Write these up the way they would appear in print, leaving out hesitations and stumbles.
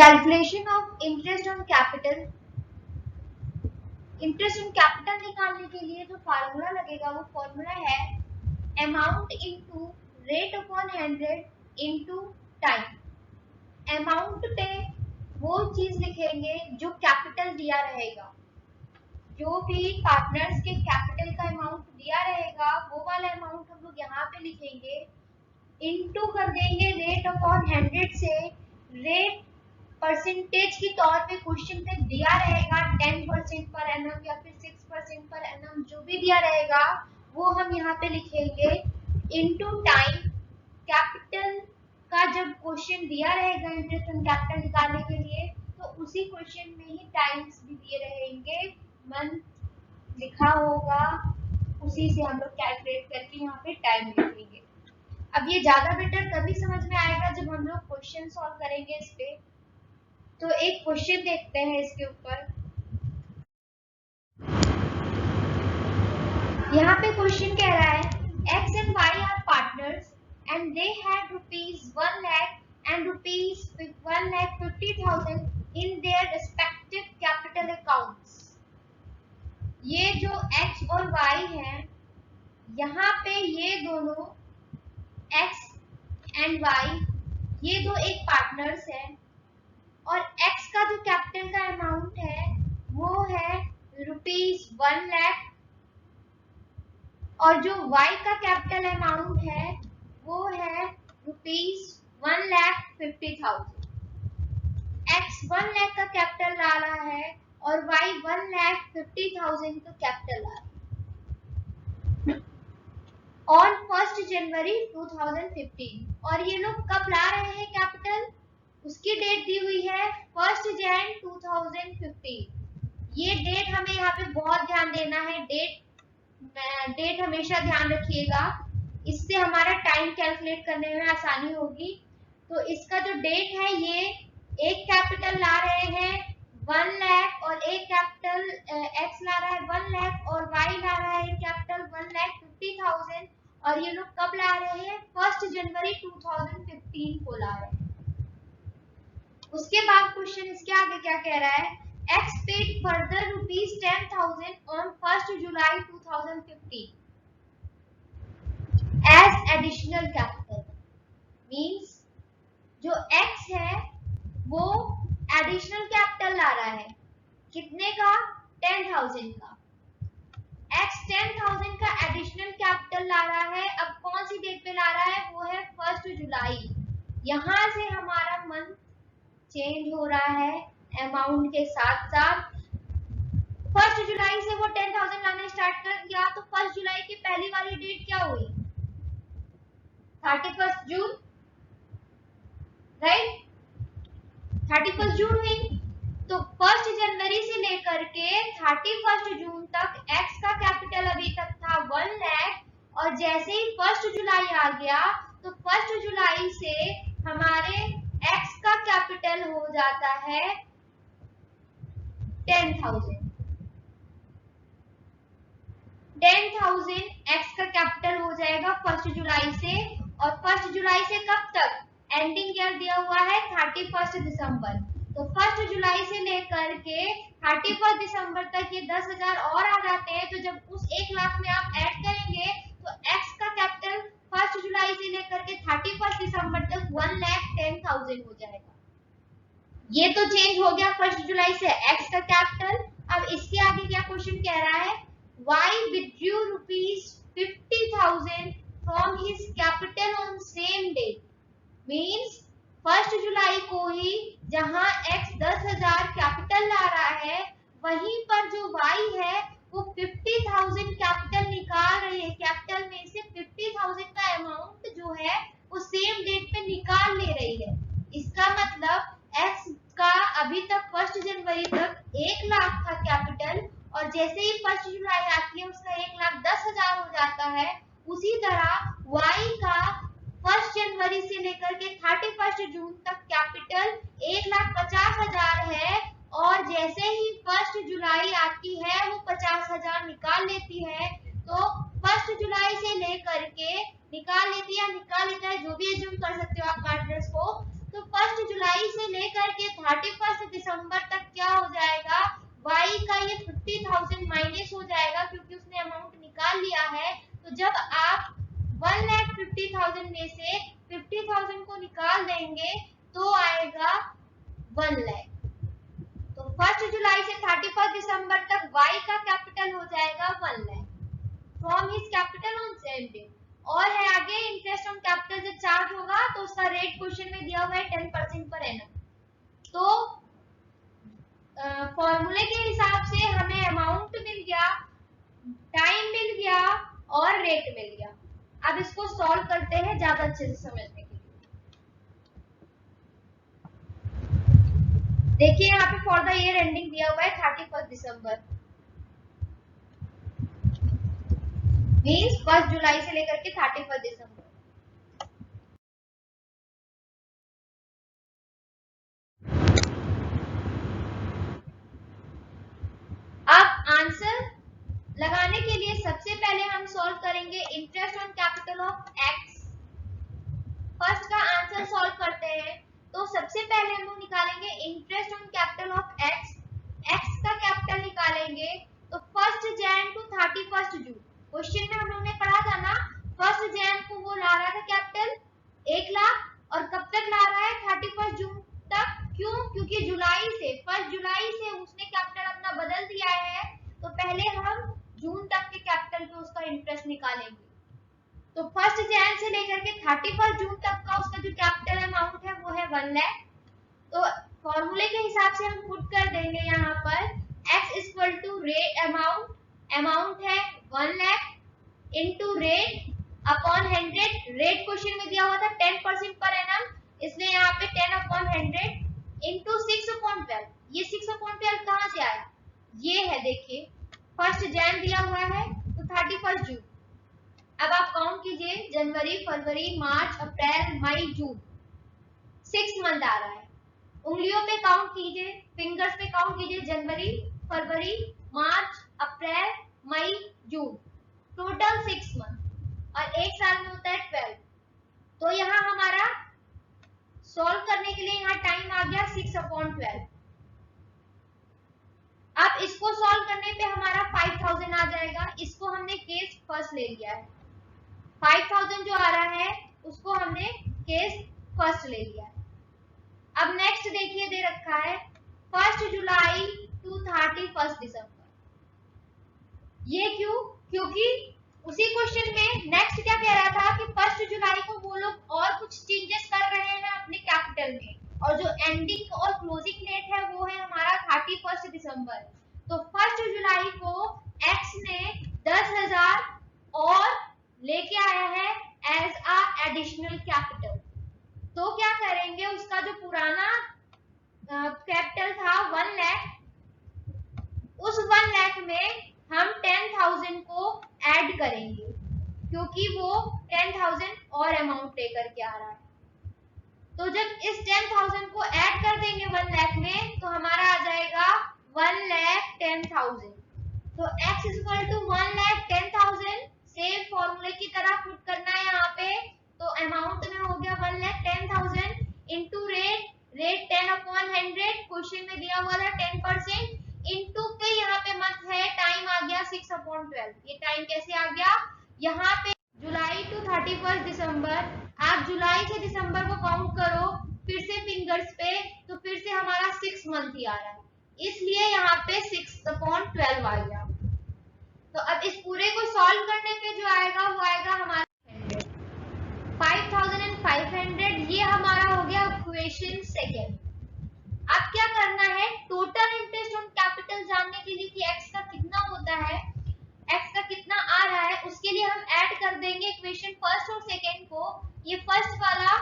Calculation of interest on capital. Interest on capital निकालने के लिए जो फार्मूला लगेगा वो फार्मूला है amount into rate upon 100 into time. Amount पे वो चीज लिखेंगे जो कैपिटल दिया रहेगा, जो भी पार्टनर्स के कैपिटल का अमाउंट दिया रहेगा वो वाला अमाउंट हम लोग यहाँ पे लिखेंगे, इनटू कर देंगे रेट अपॉन 100 से। रेट परसेंटेज के तौर पे क्वेश्चन पे दिया रहेगा 10% पर एनम या फिर 6% पर एनम, जो भी दिया रहेगा वो हम यहाँ पे लिखेंगे इनटू टाइम। कैपिटल का जब क्वेश्चन दिया रहेगा इंटरेस्ट ऑन कैपिटल निकालने के लिए तो उसी क्वेश्चन में ही टाइम्स भी दिए रहेंगे, मंथ लिखा होगा, उसी से हम लोग कैलकुलेट करके यहाँ पे टाइम लिखेंगे। अब ये ज्यादा बेटर तभी समझ में आएगा जब हम लोग क्वेश्चन सॉल्व करेंगे इस पे। तो एक क्वेश्चन देखते हैं इसके ऊपर। यहाँ पे क्वेश्चन कह रहा है X and Y are partners and they had rupees 1 lakh and rupees 1,50,000 in their respective capital accounts। ये जो X और Y हैं, यहाँ पे ये दोनों X and Y ये दो एक पार्टनर्स हैं और X का जो कैपिटल का अमाउंट है वो है रुपीज 1 लाख और जो Y का कैपिटल अमाउंट है वो है रुपीज 1,50,000। X 1 लाख का कैपिटल ला रहा है और Y 1,50,000 का कैपिटल ला रहा है। ऑन 1 जनवरी 2015 और ये लोग कब ला रहे हैं कैपिटल, उसकी डेट दी हुई है 1 जन 2015। ये डेट हमें यहाँ पे बहुत ध्यान देना है, डेट हमेशा ध्यान रखिएगा, इससे हमारा टाइम कैलकुलेट करने में आसानी होगी। तो इसका जो डेट है ये एक कैपिटल ला रहे हैं 1 लाख और एक कैपिटल X ला रहा है 1 लाख और Y ला रहा है कैपिटल 1,50,000 और ये लोग कब ला रहे हैं 1 जनवरी 2015 को ला रहे हैं। उसके बाद क्वेश्चन इसके आगे क्या कह रहा है, X paid further rupees 10,000 on 1 July 2015 as additional capital। Means जो X है वो एडिशनल कैपिटल ला रहा है, कितने का 10,000 का। X 10,000 का एडिशनल कैपिटल ला रहा है, अब कौन सी डेट पे ला रहा है, वो है 1 जुलाई। यहाँ से हमारा मंथ चेंज हो रहा है अमाउंट के साथ साथ। 1 जुलाई से वो 10,000 लाना स्टार्ट कर दिया तो 1 जुलाई की पहली वाली डेट क्या हुई, 31 जून, राइट, 31 जून हुई। तो 1 जनवरी से लेकर के 31 जून तक X का कैपिटल अभी तक था 1 लाख और जैसे ही 1 जुलाई आ गया तो 1 जुलाई से हमारे X का कैपिटल हो जाता है 10,000। 10,000 X का कैपिटल हो जाएगा 1 जुलाई से और 1 जुलाई से कब तक, एंडिंग ईयर दिया हुआ है 31 दिसंबर। तो 1 जुलाई से लेकर के 31 दिसंबर तक ये 10,000 और आ जाते हैं। तो जब उस 1 लाख में आप ऐड करेंगे तो X का कैपिटल 1 जुलाई से लेकर के 31 दिसंबर तक 1,10,000 हो जाएगा। ये तो चेंज हो गया 1 जुलाई से X का कैपिटल। अब इसके आगे क्या क्वेश्चन कह रहा है, Y withdrew rupees 50,000 from his capital on same date। Means 1 जुलाई को ही जहां X 10,000 कैपिटल ला रहा है वहीं पर जो Y है वो 50,000 कैपिटल निकाल रही है। कैपिटल में से 50,000 का अमाउंट जो है वो सेम डेट पे निकाल ले रही है। इसका मतलब X का अभी तक 1 जनवरी तक 1 लाख था कैपिटल और जैसे ही 1 जुलाई आती है उसका 1,10,000 हो जाता है। उसी तरह Y का 1 जनवरी से लेकर के 31 जून तक कैपिटल 1,50,000 है और जैसे ही 1 जुलाई आती है वो 50,000 निकाल लेती है। तो 1 जुलाई से लेकर के निकाल लेती है, निकाल लेता है, जो भी एज्यूम कर सकते हो आप पार्टनर्स को। तो 1 जुलाई से लेकर के 31 दिसंबर तक क्या हो जाएगा, y का ये 50,000 माइनस हो जाएगा क्योंकि उसने अमाउंट निकाल लिया है। तो जब आप 1,50,000 में से 50,000 को निकाल देंगे तो आएगा 1 लाख। तो 1 जुलाई से 31 दिसंबर तक y का कैपिटल हो जाएगा 1 lakh from his capital on same day. और है आगे इंटरेस्ट ऑन कैपिटल जब चार्ज होगा तो उसका रेट क्वेश्चन में दिया हुआ है 10% पर एनम। तो फॉर्मूले के हिसाब से हमें अमाउंट मिल गया, टाइम मिल गया और रेट मिल गया। अब इसको सॉल्व करते हैं ज्यादा अच्छे से समझने के लिए। देखिए यहाँ पे फॉर द ईयर एंडिंग दिया हुआ है 31 दिसंबर, मीन्स 1 जुलाई से लेकर के 31 दिसंबर। अब आंसर लगाने के लिए सबसे पहले हम सॉल्व करेंगे interest on capital of x. First का आंसर सॉल्व करते हैं तो सबसे पहले हम लोग निकालेंगे interest on capital of x. X का कैपिटल निकालेंगे तो 1 जैन टू 31 जून। क्वेश्चन में हम लोग ने पढ़ा था ना, 1 जैन को वो ला रहा था कैपिटल 1 लाख और कब तक ला रहा है 31 जून तक। क्यों? क्योंकि जुलाई से 1 जुलाई से उसने कैपिटल अपना बदल दिया है, तो पहले हम जून तक के कैपिटल पे उसका इंटरेस्ट निकालेंगे। तो 1 जैन से लेकर के 31 जून तक का उसका जो कैपिटल अमाउंट है वो है 1 लाख। तो फॉर्मूले के हिसाब से हम पुट कर देंगे यहाँ पर x equal to rate amount, amount है 1 lakh into rate upon 100। Rate question में दिया हुआ था 10% पर एनम, इसलिए यहाँ पे 10 अपॉन 100 इनटू 6 अपॉन 12। ये 6 अपॉन 12 कहाँ से आया? ये है, देखिए 1 जैन दिया हुआ है तो 31 जून। अब आप काउंट कीजिए, जनवरी, फरवरी, मार्च, अप्रैल, मई, जून, 6 मंथ आ रहा है। उंगलियों पे काउंट कीजिए, फिंगर्स पे काउंट कीजिए, जनवरी, फरवरी, मार्च, अप्रैल, मई, जून, टोटल 6 मंथ और एक साल में होता है 12। तो यहाँ हमारा सॉल्व करने के लिए यहाँ टाइम आ गया 6 अपॉन 12। अब इसको सॉल्व करने पे हमारा 5000 आ जाएगा। इसको हमने केस फर्स्ट ले लिया है, 5000 जो आ रहा है उसको हमने केस फर्स्ट ले लिया है। अब नेक्स्ट देखिए दे रखा है 1 जुलाई टू 31 दिसंबर। ये क्यों? क्योंकि उसी क्वेश्चन में नेक्स्ट क्या कह रहा था कि 1 जुलाई को वो लोग और कुछ चेंजेस कर रहे हैं अपने कैपिटल में, और जो एंडिंग और क्लोजिंग डेट है वो है हमारा 31 दिसंबर। तो 1 जुलाई को एक्स ने 10,000 और लेके आया है एज अ एडिशनल कैपिटल। तो क्या करेंगे, उसका जो पुराना कैपिटल था 1 लाख, उस 1 लाख में हम 10,000 को ऐड करेंगे क्योंकि वो 10,000 और अमाउंट लेकर के आ रहा है। तो जब इस 10,000 को ऐड कर देंगे 1 लाख में तो हमारा आ जाएगा 1,10,000। तो x इक्वल टू 1,10,000 सेम फॉर्मूले की तरह पुट करना है यहाँ पे। तो अमाउंट में हो गया 1,10,000 into rate, rate 10 upon 100, question में दिया हुआ था 10%, इनटू पे यहाँ पे मत है, टाइम आ गया 6 अपॉन 12। ये टाइम कैसे आ गया? यहाँ पे जुलाई टू 31 दिसंबर, आप जुलाई से दिसंबर को काउंट करो फिर से फिंगर्स पे, तो फिर से हमारा 6 मंथ ही आ रहा है, इसलिए यहाँ पे 6 अपॉन 12 आ गया। तो अब इस पूरे को सॉल्व करने पे जो आएगा वो आएगा हमारा 5,500। ये हमारा हो गया इक्वेशन सेकेंड। अब क्या करना है, टोटल इंटरेस्ट ऑन कैपिटल जानने के लिए कि x का कितना होता है, x का कितना आ रहा है, उसके लिए हम ऐड कर देंगे इक्वेशन फर्स्ट और सेकेंड को। ये फर्स्ट वाला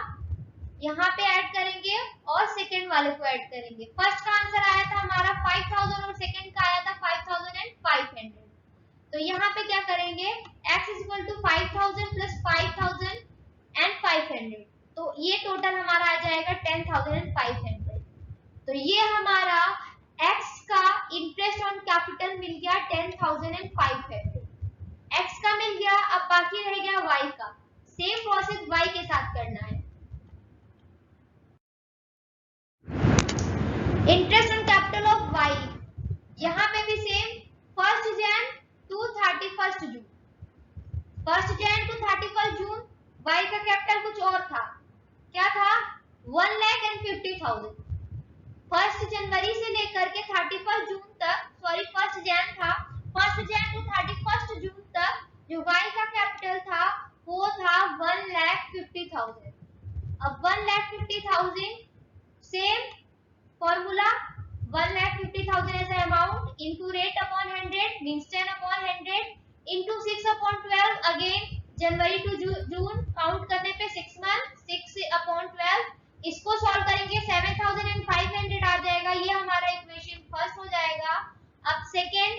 यहाँ पे ऐड करेंगे और सेकेंड वाले को ऐड करेंगे। फर्स्ट का आंसर आया था हमारा 5,000 और सेकेंड का आया था 5,500। तो यहाँ पे क्या करेंगे, x equal to 5,000 plus 5,000 and 500, तो ये टोटल हमारा आ जाएगा 10,500। तो ये हमारा x का इंटरेस्ट ऑन कैपिटल मिल गया 10,500, x का मिल गया। अब बाकी रह गया y का, सेम प्रोसेस y के साथ करना है। Interest on capital of Y, यहाँ पे भी same 1 Jan to 31 June, 1 Jan to 31 June Y का कैपिटल कुछ और था, क्या था 1,50,000। 1 जनवरी से लेकर के 31 जून तक, सॉरी 1 जैन था, 1 जैन टू 31 जून तक जो वाई का कैपिटल था वो था 1,50,000। अब 1,50,000 same formula, 1,50,000 as amount into rate upon 100 means 10 upon 100 into 6 upon 12, again जनवरी टू जून काउंट करने पे 6 मंथ, 6 अपॉन 12, इसको सॉल्व करेंगे 7,500 आ जाएगा, ये हमारा इक्वेशन फर्स्ट हो जाएगा। अब सेकेंड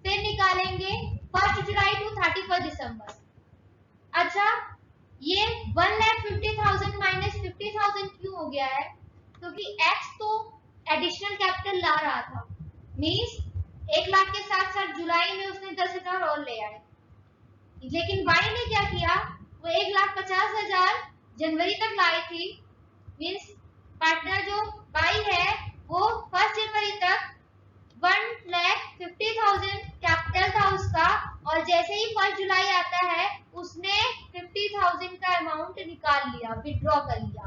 फिर निकालेंगे 1 जुलाई टू 31 दिसंबर। अच्छा, ये 1,50,000 माइनस 50,000 क्यों हो गया है, क्योंकि x तो एडिशनल कैपिटल ला रहा था, मींस 1 लाख के साथ साथ जुलाई में उसने 10,000 और ले आए, लेकिन y ने क्या किया, वो 1,50,000 जनवरी तक लाई थी, मींस पार्टनर जो y है वो 1 जनवरी तक 1,50,000 कैपिटल था उसका, और जैसे ही 1 जुलाई आता है उसने 50,000 का अमाउंट निकाल लिया, विड्रॉ कर लिया।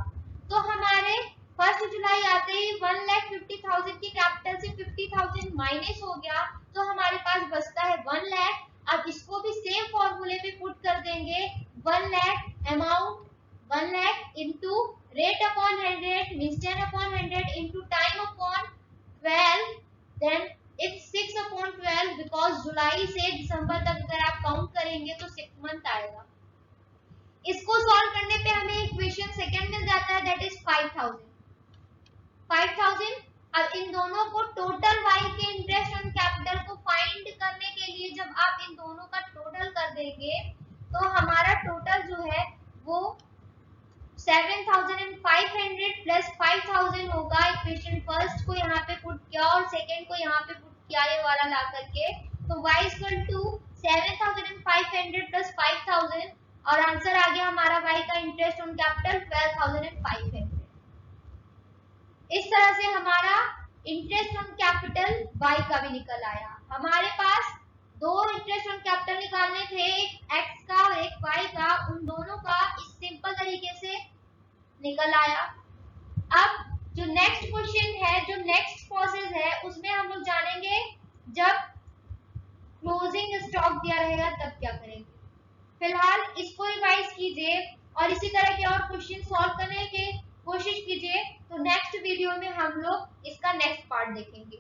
तो हमारे 1 जुलाई आते ही 1,50,000 की कैपिटल से 50,000 माइनस हो गया, तो हमारे पास बचता है 1 लाख। अब इसको भी सेम फॉर्मूले में पुट कर देंगे, 1 lakh amount 1 lakh into rate upon 100 means 10 upon 100 into time upon 12, then it's 6 upon 12 because जुलाई से दिसंबर तक अगर आप काउंट करेंगे तो 6 मंथ आएगा। इसको सॉल्व करने पे हमें इक्वेशन सेकंड मिल जाता है, दैट इज 5,000। अब इन दोनों को टोटल y के इंटरेस्ट ऑन कैपिटल को फाइंड करने के लिए जब आप इन दोनों का टोटल कर देंगे तो हमारा टोटल जो है वो 7,500 प्लस 5,000 होगा। इक्वेशन फर्स्ट को यहाँ पे पुट किया और सेकेंड को यहाँ पे पुट किया, ये वाला ला करके, तो y इक्वल टू 7,500 प्लस 5,000 और आंसर आ गया हमारा y का इंटरेस्ट ऑन कैपिटल 12,500। इस तरह से हमारा इंटरेस्ट ऑन कैपिटल y का भी निकल आया। हमारे पास दो इंटरेस्ट ऑन कैपिटल निकालने थे, एक x का और एक y का, उन दोनों का इस सिंपल तरीके से निकल आया। अब जो नेक्स्ट क्वेश्चन है, जो नेक्स्ट प्रोसेस है, उसमें हम लोग जानेंगे जब क्लोजिंग स्टॉक दिया रहेगा तब क्या करेंगे। फिलहाल इसको रिवाइज कीजिए और इसी तरह के और क्वेश्चन सॉल्व करने की कोशिश कीजिए, तो नेक्स्ट वीडियो में हम लोग इसका नेक्स्ट पार्ट देखेंगे।